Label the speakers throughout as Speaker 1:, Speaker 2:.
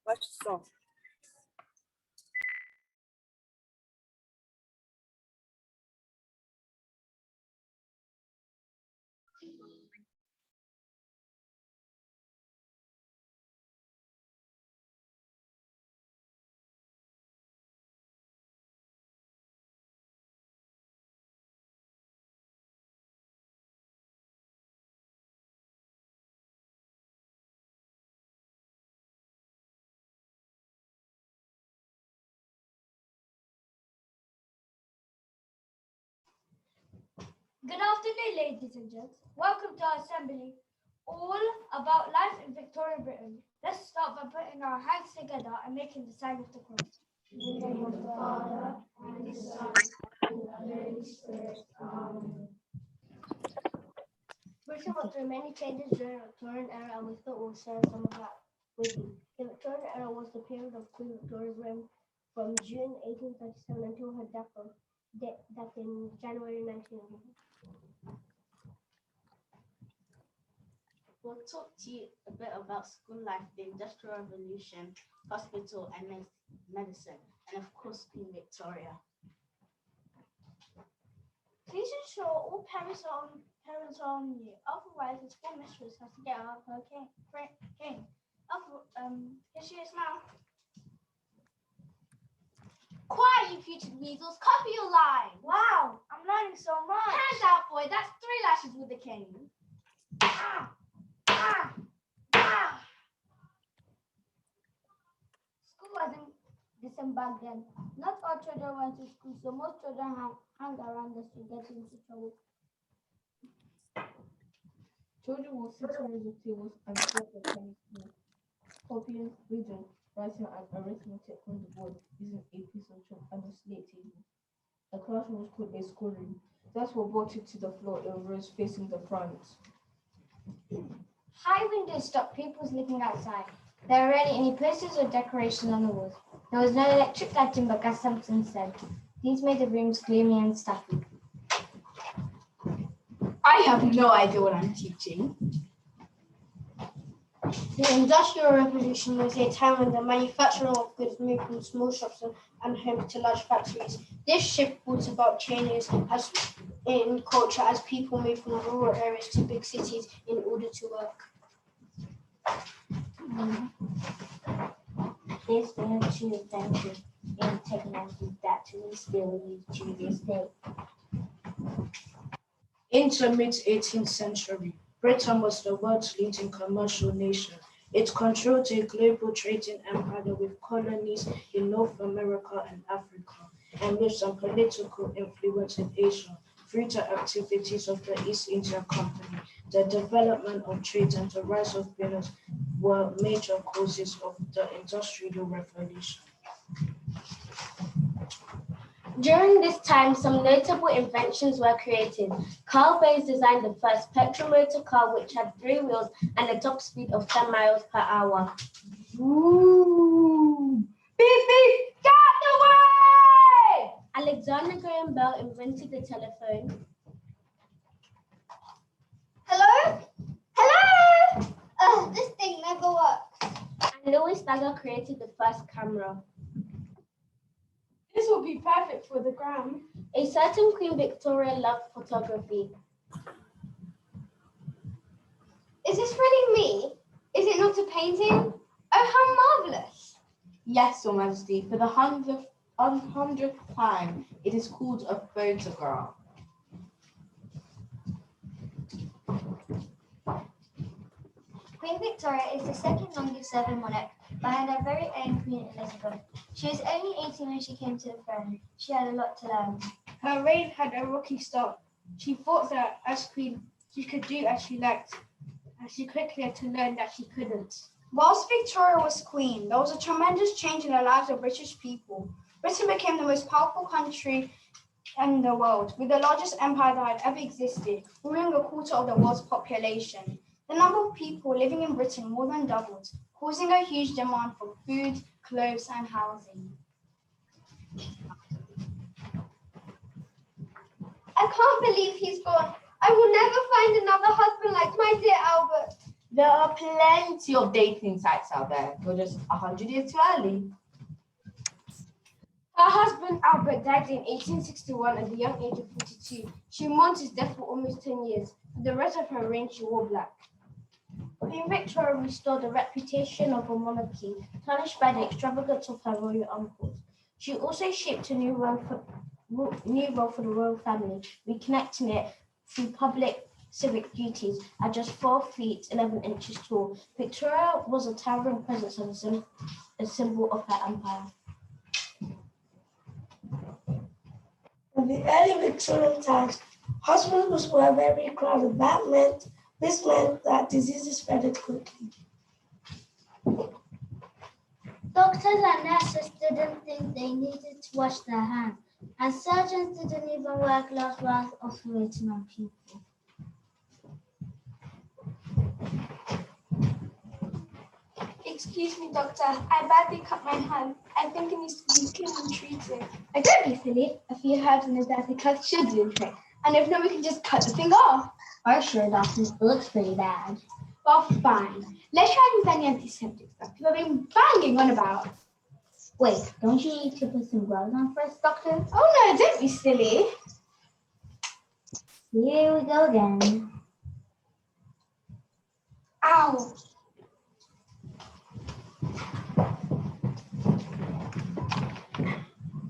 Speaker 1: Watch the song.
Speaker 2: Good afternoon, ladies and gents. Welcome to our assembly, all about life in Victorian Britain. Let's start by putting our hands together and making the sign of the cross. In the name of the Father, and the Son, and the Holy Spirit. Amen. Britain went through many changes during the Victorian era, and we thought we'll share some of that with you. The Victorian era was the period of Queen Victoria's reign from June 1837 until her death in January 1911.
Speaker 3: We'll talk to you a bit about school life, the Industrial Revolution, hospital and medicine, and of course Queen Victoria.
Speaker 2: Please ensure all parents are on you. Otherwise, the school mistress has to get out of her cane. Here she is now.
Speaker 4: Quiet, you future weasels. Copy your line.
Speaker 2: Wow, I'm learning so much.
Speaker 4: Hands out, boy. That's 3 lashes with a cane.
Speaker 2: School wasn't the same back then. Not all children went to school, so most children hung around the street getting into trouble.
Speaker 5: Children will sit on the tables and play the tennis ball, copying, reading, writing, and arithmetic on the board using a piece of chalk and a slate table. The classroom was called a schoolroom. That's what brought it to the floor in rows facing the front.
Speaker 2: High windows stopped pupils looking outside. There were rarely any posters or decorations on the walls. There was no electric lighting, but gas lamps instead. These made the rooms gloomy and stuffy.
Speaker 4: I have no idea what I'm teaching.
Speaker 6: The Industrial Revolution was a time when the manufacturing of goods moved from small shops and homes to large factories. This shift brought about changes in culture as people moved from rural areas to big cities in order to work.
Speaker 2: This led to advances in technology that we still use to this day.
Speaker 5: Into the mid-18th century, Britain was the world's leading commercial nation. It controlled a global trading empire with colonies in North America and Africa, and with some political influence in Asia through the activities of the East India Company. The development of trade and the rise of business were major causes of the Industrial Revolution.
Speaker 2: During this time, some notable inventions were created. Carl Bays designed the first petrol motor car, which had 3 wheels and a top speed of 10 miles per hour.
Speaker 4: Ooh. Beep, beep, get out the way!
Speaker 2: Alexander Graham Bell invented the telephone.
Speaker 6: Hello? Hello? This thing never works.
Speaker 2: And Louis Bagger created the first camera.
Speaker 6: This will be perfect for the gram.
Speaker 2: A certain Queen Victoria loved photography.
Speaker 6: Is this really me? Is it not a painting? Oh, how marvelous.
Speaker 3: Yes, Your Majesty, for the 100th time, it is called a photograph.
Speaker 2: Queen Victoria is the second longest serving monarch, behind her very own Queen Elizabeth. She was only 18 when she came to the throne. She had a lot to learn.
Speaker 6: Her reign had a rocky start. She thought that as queen, she could do as she liked, and she quickly had to learn that she couldn't. Whilst Victoria was queen, there was a tremendous change in the lives of British people. Britain became the most powerful country in the world, with the largest empire that had ever existed, ruling a quarter of the world's population. The number of people living in Britain more than doubled, causing a huge demand for food, clothes, and housing. I can't believe he's gone. I will never find another husband like my dear Albert.
Speaker 1: There are plenty of dating sites out there. You're just 100 years too early.
Speaker 6: Her husband Albert died in 1861 at the young age of 42. She mourned his death for almost 10 years. For the rest of her reign, she wore black.
Speaker 3: Queen Victoria restored the reputation of a monarchy, tarnished by the extravagance of her royal uncles. She also shaped a new role for the royal family, reconnecting it through public civic duties. At just 4 feet 11 inches tall, Victoria was a towering presence and a symbol of her empire.
Speaker 7: In the early Victorian times, hospitals were very crowded. This meant that diseases spread quickly.
Speaker 2: Doctors and nurses didn't think they needed to wash their hands, and surgeons didn't even wear gloves while operating on people.
Speaker 6: Excuse me, doctor. I badly cut my hand. I think it needs to be cleaned and treated.
Speaker 4: I don't be silly. A few herbs and a dirty cut should do the trick. And if not, we can just cut the thing off.
Speaker 2: Are you sure, doctor? It looks pretty bad.
Speaker 4: Well, fine. Let's try this antiseptic stuff you've been banging on about.
Speaker 2: Wait, don't you need to put some gloves on first, doctor?
Speaker 4: Oh no, don't be silly.
Speaker 2: Here we go again.
Speaker 6: Ow.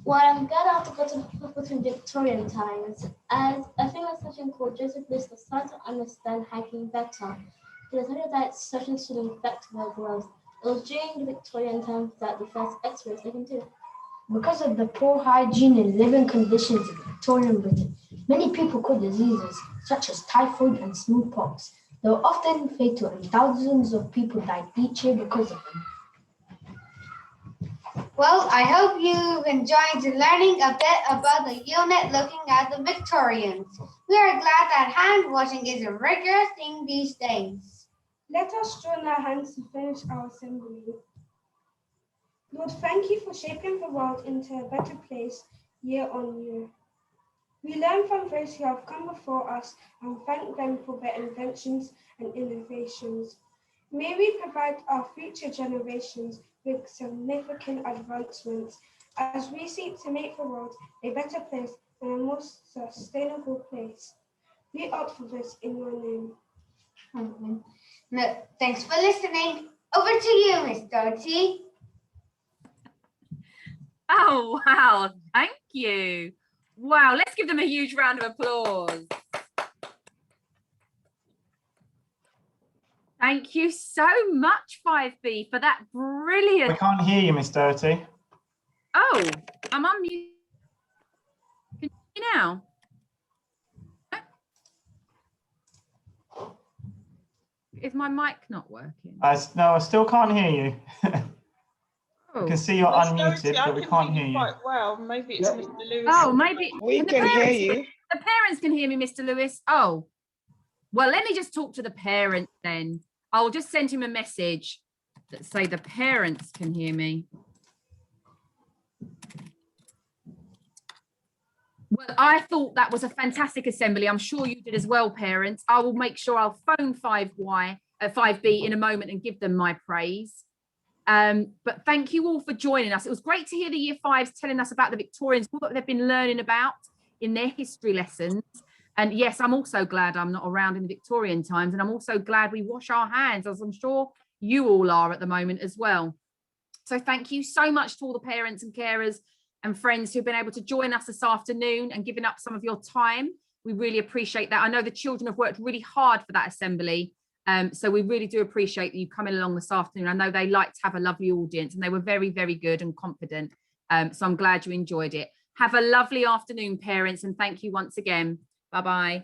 Speaker 3: Well, I'm glad I have to go to the hospital in Victorian times, as a famous surgeon called Joseph Lister started to understand hygiene better. He decided that surgeons should infect their gloves. It was during the Victorian times that the first X-rays taken too.
Speaker 5: Because of the poor hygiene and living conditions in Victorian Britain, many people caught diseases such as typhoid and smallpox. They were often fatal, and thousands of people died each year because of them.
Speaker 4: Well, I hope you've enjoyed learning a bit about the unit looking at the Victorians. We are glad that hand washing is a regular thing these days.
Speaker 6: Let us join our hands to finish our assembly. Lord, thank you for shaping the world into a better place year on year. We learn from those who have come before us and thank them for their inventions and innovations. May we provide our future generations with significant advancements as we seek to make the world a better place and a more sustainable place. We opt for this in your name.
Speaker 4: No, thanks for listening. Over to you, Miss Doty.
Speaker 8: Oh, wow. Thank you. Wow. Let's give them a huge round of applause. Thank you so much, 5B, for that brilliant.
Speaker 9: We can't hear you, Miss Doty.
Speaker 8: Oh, I'm on mute. Can you hear me now? Is my mic not working?
Speaker 9: No, I still can't hear you.
Speaker 8: Oh.
Speaker 9: We can see you're unmuted, but we can't hear you.
Speaker 10: Quite well. Maybe it's Mr. Lewis.
Speaker 8: Oh, maybe
Speaker 10: We can hear you.
Speaker 8: The parents can hear me, Mr. Lewis. Oh, well, let me just talk to the parents then. I'll just send him a message that say the parents can hear me. Well, I thought that was a fantastic assembly. I'm sure you did as well, parents. I will make sure I'll phone 5B in a moment and give them my praise. But thank you all for joining us. It was great to hear the year fives telling us about the Victorians, what they've been learning about in their history lessons. And yes, I'm also glad I'm not around in the Victorian times. And I'm also glad we wash our hands, as I'm sure you all are at the moment as well. So thank you so much to all the parents and carers and friends who've been able to join us this afternoon and giving up some of your time. We really appreciate that. I know the children have worked really hard for that assembly. So we really do appreciate you coming along this afternoon. I know they like to have a lovely audience and they were very, very good and confident. So I'm glad you enjoyed it. Have a lovely afternoon, parents, and thank you once again. Bye-bye.